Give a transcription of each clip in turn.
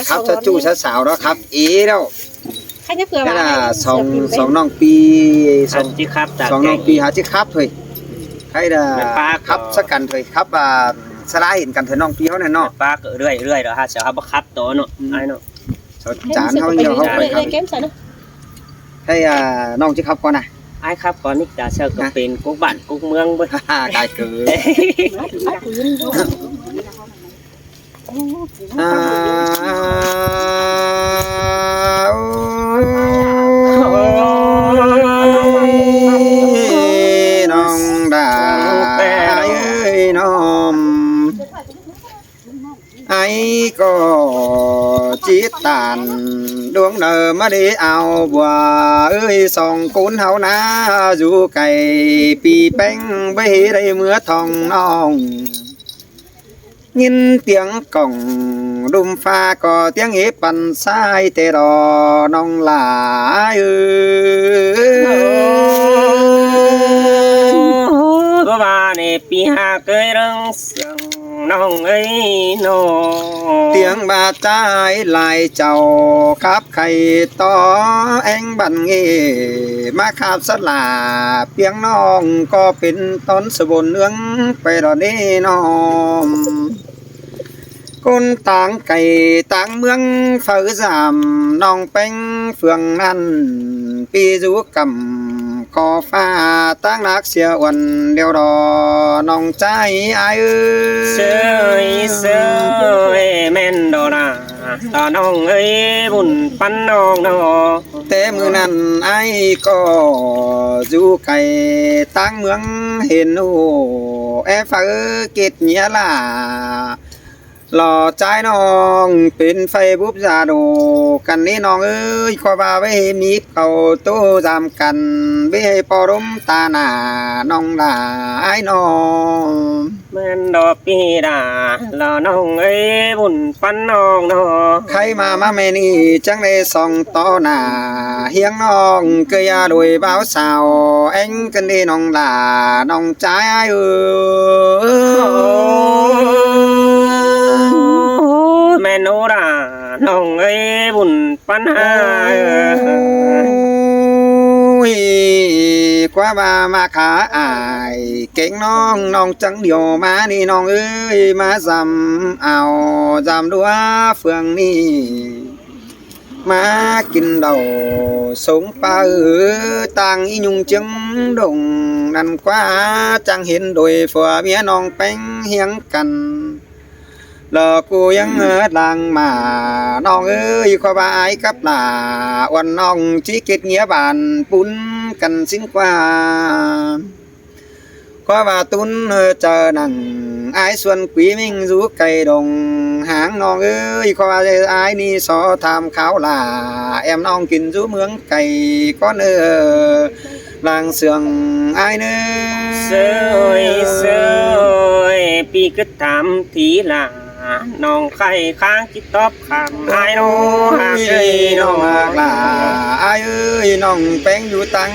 ครับจะจู้สาวๆแล้วครับแล้วใครจะเผื่อว่าสองน้องปีสอง ที่ครับจาก สองน้องปีหาจิครับเฮ้ยใครครับสักกันเฮ้ยครับสลาเห็นกันเถอะน้องปีเฮานั่นเนาะ ป้าก็เรื่อยๆเด้อฮะเสียวเฮาบ่ครับโตเนาะไอ้เนาะ จานเฮาเหี่ยวเฮาไปครับ เกมใส่เนาะ ให้น้องจิครับก่อนนะ ไอ้ครับก่อนนี่จะเชิญก็เป็นกุ๊กบ้านกุ๊กเมืองเบิด กายเกิดน้องดาน้องไอ้ก็จิตตานดวงเนอมาได้เอาบัวสองคูณเฮานะอยู่ไก่ปีแป้งไปได้เมื่อทองน้องยินเตียงกล่องดุมฟ้าก็เตียงเอปันสายเตรอน้องหลายก็ว่าในปีหาเคยรังเสียงน้องเอ้ยน้องเตียงบาดใจลายเจ้าครับไข่ต่อแองบันเงมาขาบสลาเพียงน้องก็เป็นต้นสบนเนื้องไปรอนี้น้องคนต่างไก่ต่างเมืองฝือสามน้องเป็งเฟืองนั้นปีจูกำก่อฟ้าตั้งนักเสียวันเดียวรอน้องใจไอ้เสยแม่นดอนาตาน้องเอ้ยบุญปันน้องน้อแต่มือนั้นไอ้ก็อยู่ไก่ตั้งเมืองเห็นโอ้ฝือกิดเนียล่ะหล่อใจน้องเป็นไฟบุบจาโดกันนี้น้องเอ้ยขอบ่าไว้มีเขาตู้จำกันไว้ปอรุมตาหน้าน้องด่าไอ้น้องแม่นดอกปีดาละน้องเอ้ยบุญปันน้องน้อใครมาแม่นี่จังได้ส่องต่อหน้าเฮียงน้องเกยาโดยบ่าวสาวเอ็งกันดีน้องด่าน้องใจเอ้แม่โนราน้องเอ้ยบุญปัญหากว่ามาขาอายเก่งน้องจังเดียวมานี่น้องเอ้ยมาจำเอาจำดัวเฟืองนี่มากินเดาสงปลาต่างอียุงจึงดงนั่นกว่าจังเห็นโดยฝัวเมียน้องแป้งเฮียงกันลอกูยังดังมาน้องเอ้ยขอบายกับหลาวันน้องชี้เกตเงียบานปุ้นกันสิ้นกว่าขอว่าตุนเจอหนังไอ้ส่วนquỷ minh rú cây đồng hángน้องเอ้ยขอว่าไอ้นี่สอทำขาวหลาแอมน้องกินรúเมืองไก่ก็เนื้อลางเสืองไอ้เนื้อเสยปีกึดถามทีหลาน้องไข่ค้างจิตตอบคำไอ้น้องหากเอ้ยน้องหากลาไอ้เอ้ยน้องแป้งอยู่ตั้ง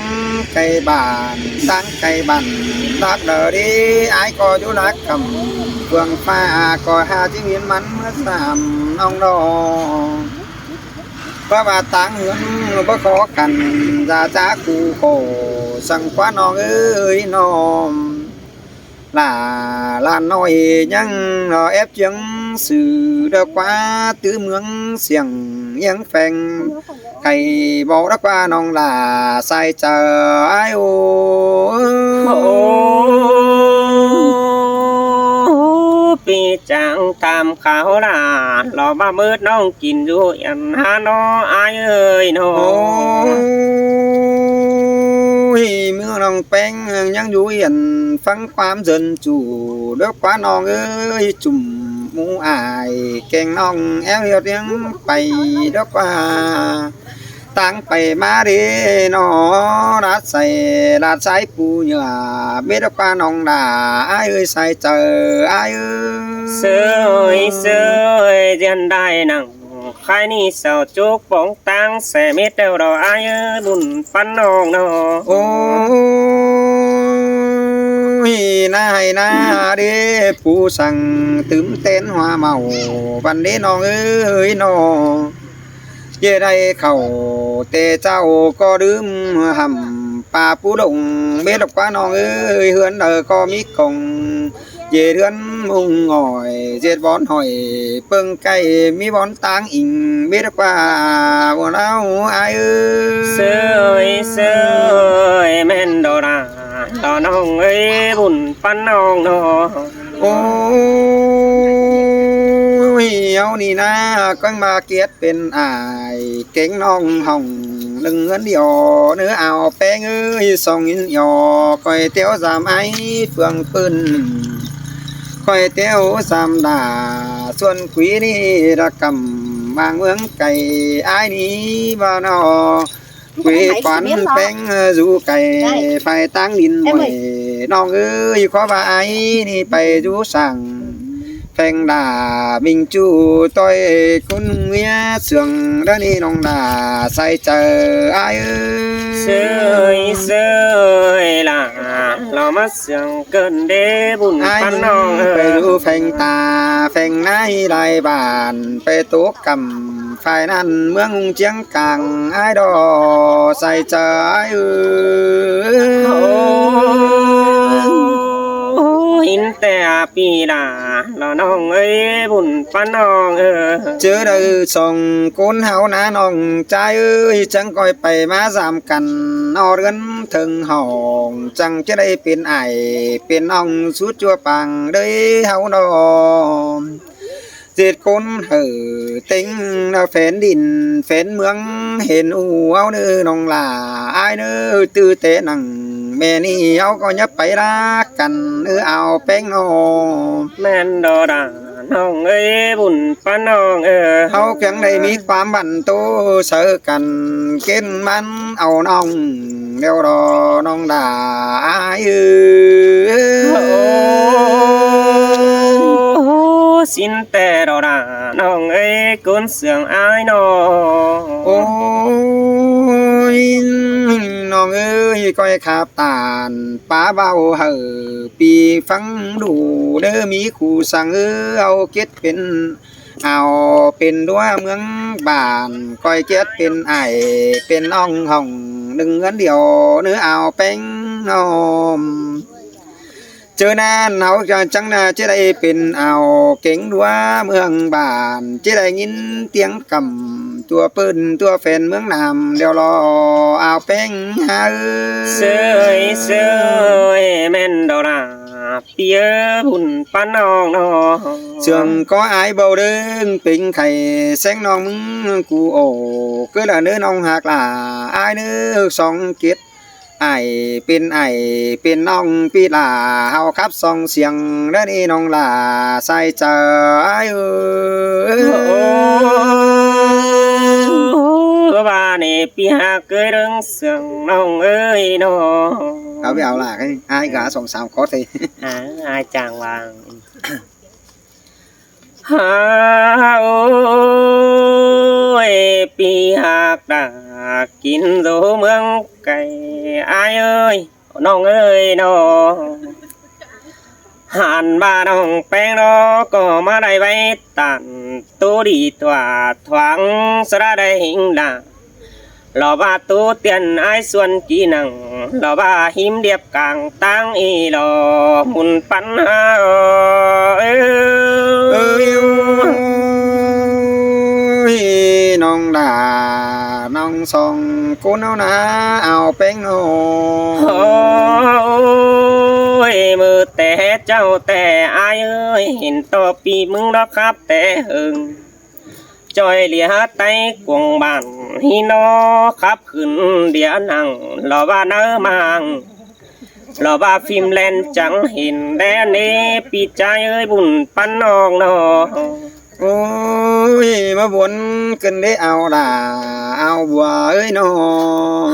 ไก่บ้านตั้งไก่บ้านรักเดอดีไอ้ก็อยู่รักคำเฟืองฟ้าก็หาที่เห็นมันเมื่อสามน้องน้องเพราะว่าต่างเหือนบ่ขอกันจ้าคูโคสั่งคว้าน้องเอ้ยน้องlà nói nhưng nó ép chứng sự được quá tứ mướn xiềng những phèn cày bỏ đất qua non là sai chờ ai ôปีจังตามเขาล่ะรอมาเมิดน้องกินด้วยอันหาน้ออายเอ้ยน้อmưa lòng bén nhang vui ảnh phăngความdân chủ đất quá non ơi chùm mu ai kèn non éo hiệp tiếng bày đất quá tăng bày má đi nó đã say phù nhờ biết đất quá non là ai ơi say chờ ai ơi sơi dân đại nặng khai ni sao chúc bóng tăng sẽ biết đâu đâu ai ơi buồn pan nong nó ôi ยนายนาเด้ผู้สั่งตึมเต้นหัวเมาบันเด้น้องเอ้ยน้องเย่ได้เข้าแต่เจ้าก็ดื่มหำป่าผู้ดงเบ็ดกว่าน้องเอ้ยเฮือนก็มีกงเย่เรือนมุงง่อยเจ็ดบอนหอยเปิงไก่มีบอนตางอิงเบ็ดกว่าบ่เอาอายเอ้ย เสยแม่นดอราต่อน้องเอ้ยบุญปันน้องน้อง โอ้ยเอานี่นะก็มาเกียดเป็นอายเก่งน้องห้องหนึ่งเงินเดียวเนื้อเอาแป้งเอ้ยส่องยินยอคอยเตี้ยวสามไอเฟืองปืนคอยเตี้ยวสามดาส่วนขุยนี่ระกำบางเมืองไก่อายนี้บ้านอขุยขวัญแป้งจูไก่ไฟตั้งดินบ่อยน้องเอ้ยขอว่าไอ้นี่ไปจูสั่งแฟงดามิงจูต้อยคุณเมียเสื่องด้านนี้น้องดาใส่เจอไอ้เเอ้สยล่ะเรามาเสียงเกินเด้บุญ ไอ้ ปันน้อง ไปดูแฟงตาแฟงนายลายบานไปตุกกำฝ่ายนั้นเมืองเจียงกลางไอ้ดอใส่เจอไอ้หินแต่ปีลาเราน้องเอ้ยบุญปันน้องเจอเด้อส่งคนเฮานะน้องใจเอ้ยจังก้อยไปมาสามกันนอเรือนถึงห้องจังจะได้เป็นไอเป็นน้องสุดจัวปังเด้อเฮาดอเจ็ดคนเหือติงเราแฟนดินแฟนเมืองเห็นอูเอาเนื้อน้องลาอายเนื้อตื้อเตะนังแม่นี่เอาก็ยับไปรักกันเอาแป้งนอ แม่นดอดาน้องเอ้ยบุญปันน้องเฮาเพียงได้มีความบันโตเสอกันเกินมันเอาน้องเดี๋ยวรอน้องด่าอายสินแต่ดอดาน้องเอ้ยกุนเสียงอายน้อง โอ้ยน้องเอ้ยก้อยขาบตาลป้าเบาเห่อปีฟังดูเด้อมีคู่สั่งเอาเก็ดเป็นเอาเป็นดัวเมืองบ้านก้อยเก็ดเป็นไอเป็นน้องห้องหนึ่งเงินเดียวเนื้อเอาแป้งนอมเจอนานเฮาจังน่ะจะได้เป็นเอาเก่งดัวเมืองบ้านจะได้ยินเสียงกำตัวปืนตัวแฟนเมืองนำเดี๋ยวรอเอาแป้งหาเสยแม่นดอราเปียบุญปันน้องน้องเสื่องcó ai bầu đơn tình khẩy sáng non cu ổ cứ là nữ nông hạt là ai nữ song kiết aiเป็นน้องปีลาเฮาครับส่องเสียงแล้วนี่น้องลาใส่เจอไอ้บ้านนี่ปีหาเกยเรื่องเสียงน้องเอ้ยน้อง เอาไปเอาล่ะcái ai cả song sào có thì อาจางวางหาโอ้ยปีหักดากินโดเมืองไก่อายเอ้ยน้องเอ้ยน้องหันบ้าน้องแป้งน้อก็มาได้ไว้ตันตัวดีตัวทวังสระได้หิงดาลอบ้าตัวเตียนไอส่วนกีนังลอบ้าหิมเดียบกลางตั้งอีลอมุนปันหาน้องด่าน้องส่องกูเอานะเอาแป้งโนมือแต่เจ้าแต่อายเอ้ยเห็นต่อปีมึงดอกครับแต่หึงจอยเหลียไตกวงบานฮีนอขับขึ้นเดียนังรอว่าเนื้อมังรอว่าฟิล์มแลนจังเห็นแดนนี้ปีใจเอ้ยบุญปันน้องน้องโอ้ยมาบนกันได้เอาด่าเอาบัวเอ้ยน้อง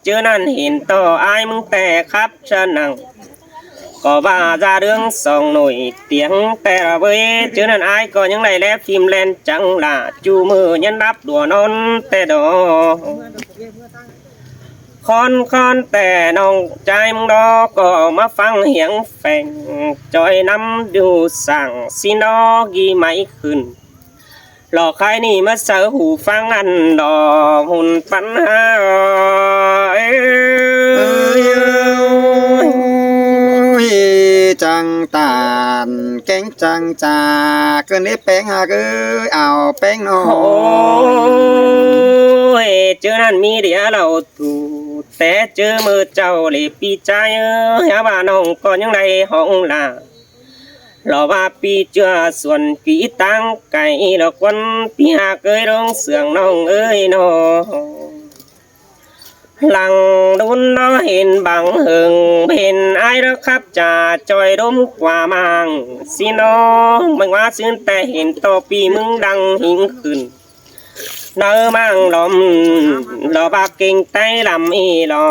เจอนั่นเห็นต่ออายมึงแต่ครับฉันนังก็ว่าจะเรื่องสองหน่วยเตียงแต่ละเว้ยเจอนั่นอายก็ยังไงแล้วฟิล์มแลนจังล่ะจูมือยันรับดัวนอนแต่ดอ คอนแต่น้องใจมึงดอกก็มาฟังเหียงแฝงจอยน้ำดูสั่งสินอกีไม่ขึ้นหลอกใครนี่มาเสือหูฟังอันดอกหุ่นปัญหาจังตานแกงจังจาเกินนี้แป้งหาเอ้ยเอาแป้งนอ โอ้ยเจอนั่นมีเดียเราถูแต่เจอมือเจ้าเลยปีใจหาว่าน้องก็ยังได้ห้องลารอว่าปีเจอส่วนปีตั้งไก่หลอกวันปีหาเกยร้องเสียงน้องเอ้ยน้องหลังดุนน้อเห็นบังเหิงเห็นไอ้แล้วครับจะจอยร่มกว่ามังสิน้องมึงว่าซึ้งแต่เห็นต่อปีมึงดังหิงขึ้นเนื้อมังลมรอบากิ่งไต้ลำอีรอ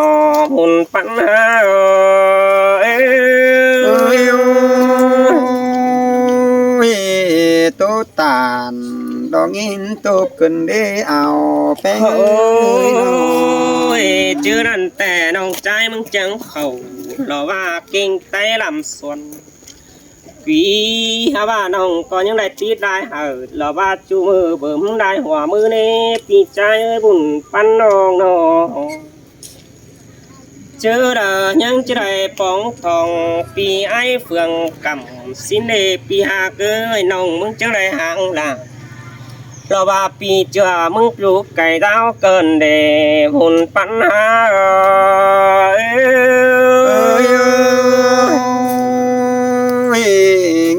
หุ่นปัญหาตูตานดอกหินตูบขึ้นได้เอาแป้ง โอ้ยเจอนั่นแต่น้องใจมึงจังเขารอว่ากิ่งไต้ลำส่วนปีหาว่าน้องก็ยังได้ตีได้เห่ารอว่าจูมือเบิ่มได้หัวมือเน่ปีใจบุญปันน้องน้องเจอเด้อยังจะได้ป้องทองปีไอ้เฟืองกำสินเดปีหาเกยน้องมึงจะได้ห่างล่ะเราว่าปีเจอมึงปลูกไก่ดาวเกินเดหุ่นปัญหา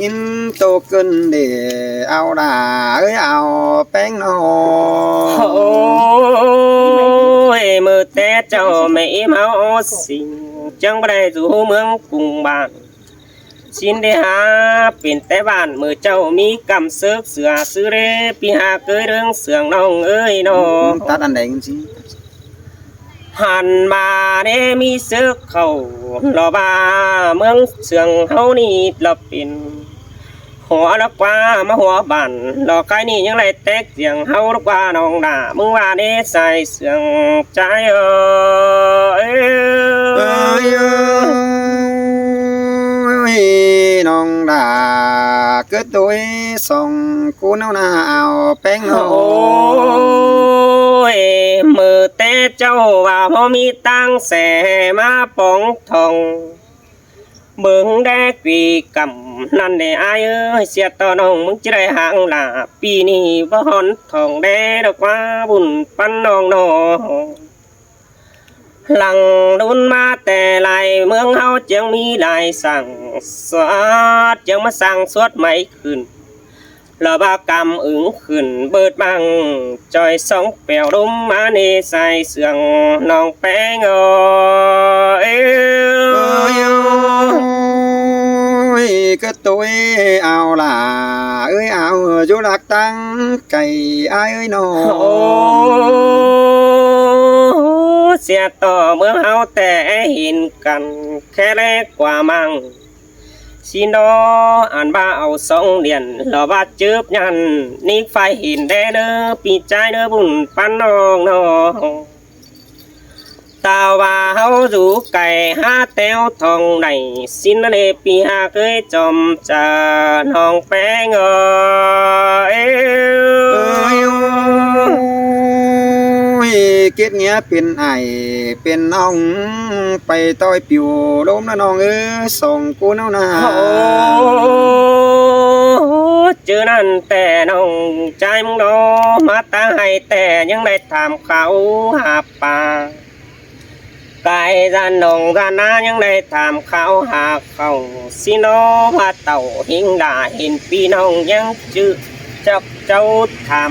งินโตขึ้นเดเอาด่าเอ้ยเอาแป้งนอ โอ้ยมือแต่เจ้าไม่เมาสิ่งจังบ่ได้สู่เมืองกรุงบ้านชินได้หาเป็นแต่บ้านมือเจ้ามีกำเสือกเสือซื้อเรปีหาเกยเรื่องเสืองน้องเอ้ยน้อง ตัดอันใดกันสิ หันมาเด้มีเสือกเขารอบ้าเมืองเสืองเฮานี่ละเป็นหัวละกว่ามาหัวบ้านรอใครนี่ยังไรแตกเสียงเฮาละกว่าน้องด่ามึงว่าเด้ใส่เสืองใจน้องด่าเกิดตัวส่งกูเนาหน้าเอาแป้งนอ โอ้ยมือแต่เจ้าว่าพอมีตังแสมาป้องทองเบิ่งได้ปีกำนั่นได้อายเอ้ยเสียต่อน้องมึงจะได้ห่างลาปีนี้บ่ฮอนทองแดดอกว่าบุญปันน้องน้องหลังดุนมาแต่ลายเมืองเฮาจังมีลายสั่งสวดจังมาสั่งสวดไม่ขึ้นระบากรรมอึงขึ้นเบิดบังจอยสองแปวรุมมาในใส่เสืองน้องแป้งก็ตัวเอาล่ะเอ้ยเอาจุลักตั้งไก่อ้ายเอ้ยนอ โอ้เสียต่อเมื่อเฮาแต่เห็นกันแค่แรกกว่ามังสินออ่านบ้าเอาสองเดือนรอบาดเจ็บยันนี่ไฟเห็นได้เด้อปีใจเด้อบุญปันน้องน้องตาว่าเฮาดูไก่หาแต้วทองในสินเลปีหาเคยจอมจาน้องแป้งเกิดเงี้ยเป็นไอเป็นน้องไปต้อยปิวล้มนะน้องเอ้ยส่งกูเนาหน้า โอ้เจอนั่นแต่น้องใจมึงดอมาตาให้แต่ยังได้ถามเขาหาป่ากายด้านน้องด้านนายังได้ถามเขาหาเขาสิโนว่าเต่าหิงด่าเห็นพี่น้องยังจื้อจับเจ้าทำ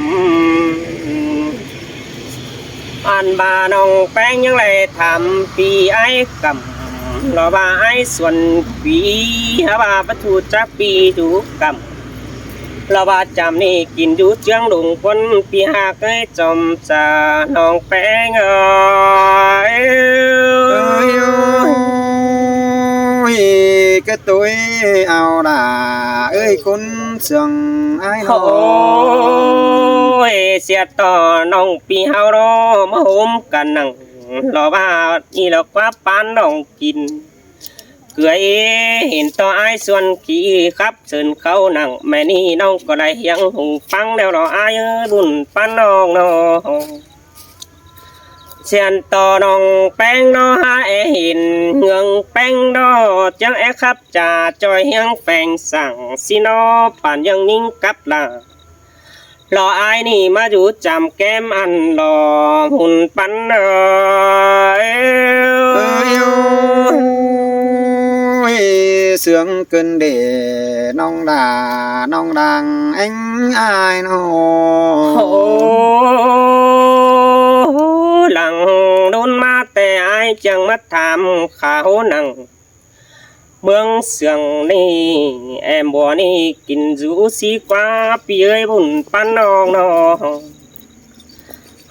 อันบาน้องแป้งยังได้ทำปีไอ้กำรอบาไอ้ส่วนปีหาบาประตูจักปีดูกำเราบาจำนี่กินอยู่เจียงหลงคนปีหาเคยจอมจาน้องแป้งก็ตัวเอาล่ะเอ้ยคนเสียงไอ้นอ โอ้ยเสียต่อน้องปีเฮารอมาโฮมกันนั่ง รอว่านี่เราคว้าปานน้องกินเกลือเห็นต่อไอ้ส่วนขี้ครับเชิญเขานั่งแม่นี่น้องก็ได้ยังหูฟังแล้วรอไอ้บุญปานน้องน้องเชียนต่อน้องแป้งน้อหาเห็นเงืองแป้งดอจังครับจ่าจอยยังแฝงสั่งสินอป่านยังนิ่งกับลารอไอ้นี่มาอยู่จำแก้มอันรอหุ่นปันเสืองเกินเดน้องด่าน้องดังanh ai nó โอ้หลังโดนมาแต่ไอ้จังมาถามข่าวหนังเมืองเสืองนี่แอมบัวนี่กินจูสีกว่าปีเอ้ยบุญปันน้องน้อง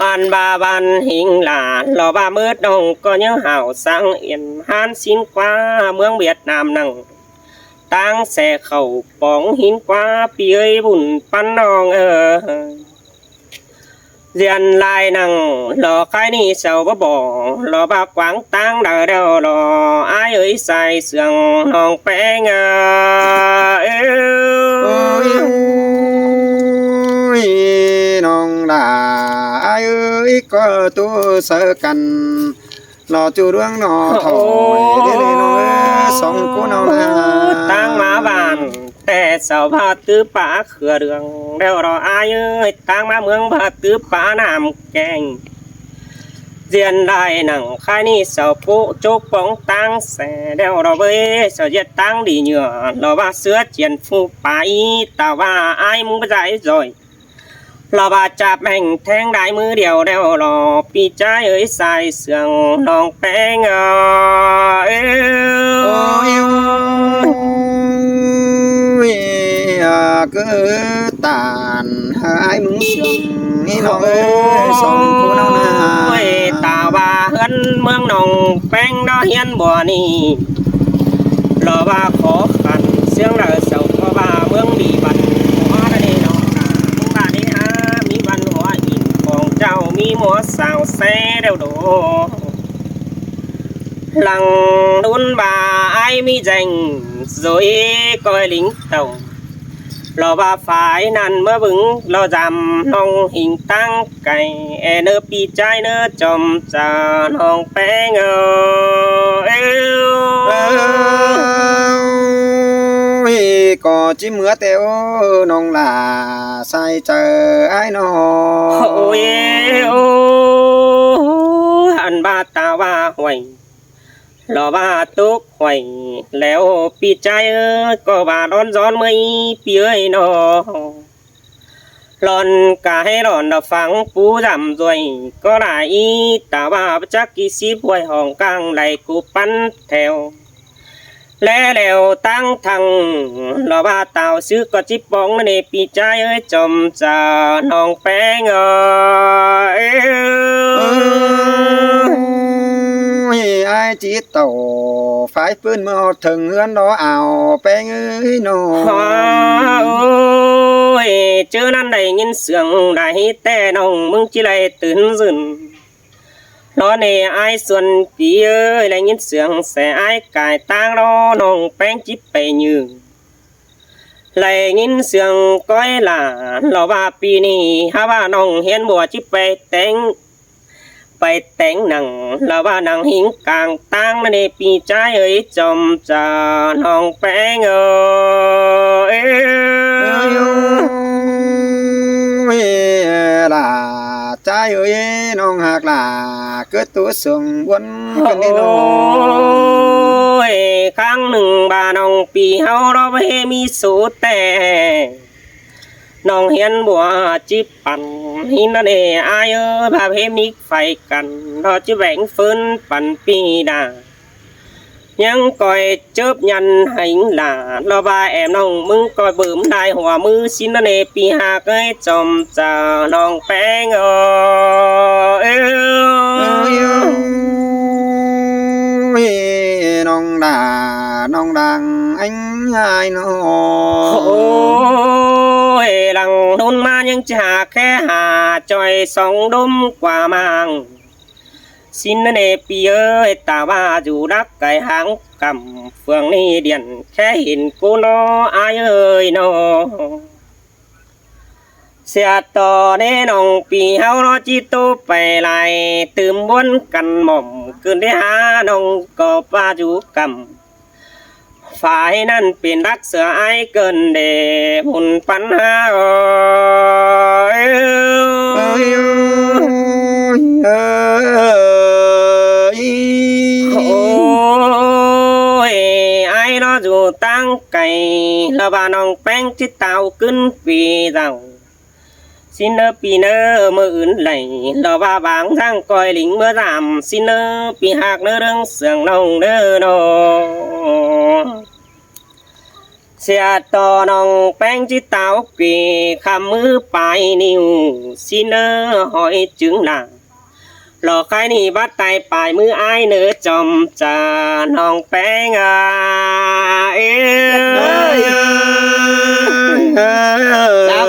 อันบาบันหิงหลานรอบามืดน้องก็ยังห่าวสังเอียนหานสินกว่าเมืองเวียดนามนั่งตั้งแส่เข่าปองหินกว่าปีเอ้ยบุญปันน้องเรียนลายนังรอใครนี่เสาบ่บอกรอบากวางตั้งเดาเดารออ้ายเอ้ยใส่เสืองห้องแป้งôi nong đà ai ơi có tu sợ cần nó chu đuông nó thổi để nó sống cố nóตั้งมาบ้านแต่เสาพาตื้อป่าเขือเรืองแล้วรออ้ายเอ้ยตั้งมาเมืองพาตื้อป่าน้ำแกงเรียนได้หนังค่ายนี่เสาโปโจกป้องตั้งแสแล้วเราเว้ยเสาเย็ดตั้งดีเหยื่อเราว่าเสื้อเจียนฟูไปแต่ว่าอ้ายมึงไปใจrồiเราบาจับแม่งแทงได้มือเดียวแล้วรอปีใจเอ้ยใส่เสื่องน้องแป้งôi cứ tàn hai mừng sương nó ơi sống cố nó nè ตาว่าเฮือนเมืองน้องแป้งดอเฮียนบ่นี่รอว่าขอขันเสียงเราเสาเพราะว่าเมืองดีบันหัวนี่น้องมึงบ้านนี้มีวันหัวอินของเจ้ามีหมัวสาวแซ่เร็วโดหลังดุนbà ai mi dành rồi coi lính tàu lo ba phải năn mơ vững lo dằm nong hình tăng cày nơ pi trái nơ chom trà nong bé ngơ có chim mưa teo nong là sai chờ ai nó ôi anh ba ta ba hoài lo ba tốt hoài léo pi trái có bà đón gió mây pi ơi nó lon cả hay lon đập phẳng phú giảm rồi có lại ta ba chắc kỳ ship hoài hòn căng lại cụ bắn theo lẽ lèo tăng thằng lo ba tàu xứ có chip bóng này pi trái ơi chồng già nòng bé ngờ ai chỉ tàu phải phương mơ thường hơn đó ảo bé ơi nó ôi chưa nan đầy nhân sương đại tè nòng mừng chỉ lạiตื่dừng nó này ai xuân tí ơi lại nhân sương sẽ ai cài tang đó nòng bén chip bè như lại nhân sương coi là lò ba pi ni ha ba nòng hiến bùa chip bè ténไปแต่งหนังแล้วว่าหนังหิงกลางตั้งในปีใจเอ้ยจอมจะน้องแป้งlà trái ơi non hạt là cứ túa sườn quấn cái này nó ครั้งหนึ่งบาน้องปีเฮาเราไปมีสูแต่น้องเห็นบัวจิบปั่นหินนั่นเองอายพาเพมิกไฟกันเราจะแบ่งฟืนปั่นปีดายังคอยเจิบยันหิงหลาเราบาแอมน้องมึงคอยบืมได้หัวมือสินนั่นเองปีหากให้จอมจ่าน้องแป้งน้องด่าน้องดังanh ai nó หลังนุนมายังจะแค่หาจอยสองดมกว่ามาง xin nề pi ơi ta ba dù đắc cái háng cầm phường ni điện khẽ hình cô nó ai ơi nó xe to nè nòng pi hao nó chỉ tô phải lại từ muốn cần mỏng cứ để há nòng có ba dù cầm phảiนั่นเป็นรักเสือไอ้เกินเดหุ่นปัญหาโอ้ย โอ้ยไอ้nó dù tăng cày là bà nòng bánh chứ tao cứng vì giàu xin nơ pi nơ mơ ứng lầy là bà báng răng coi lính mơ giảm xin nơ pi hạc nơ đương sườn nông nơ nô xe to nòng bánh chứ tao kỳ khám mư bài niu xin nơ hỏi chứng nàoหลอกใครนี่บัดไตปลายมืออ้ายเนื้อจอมจาน้องแป้งเอ้ย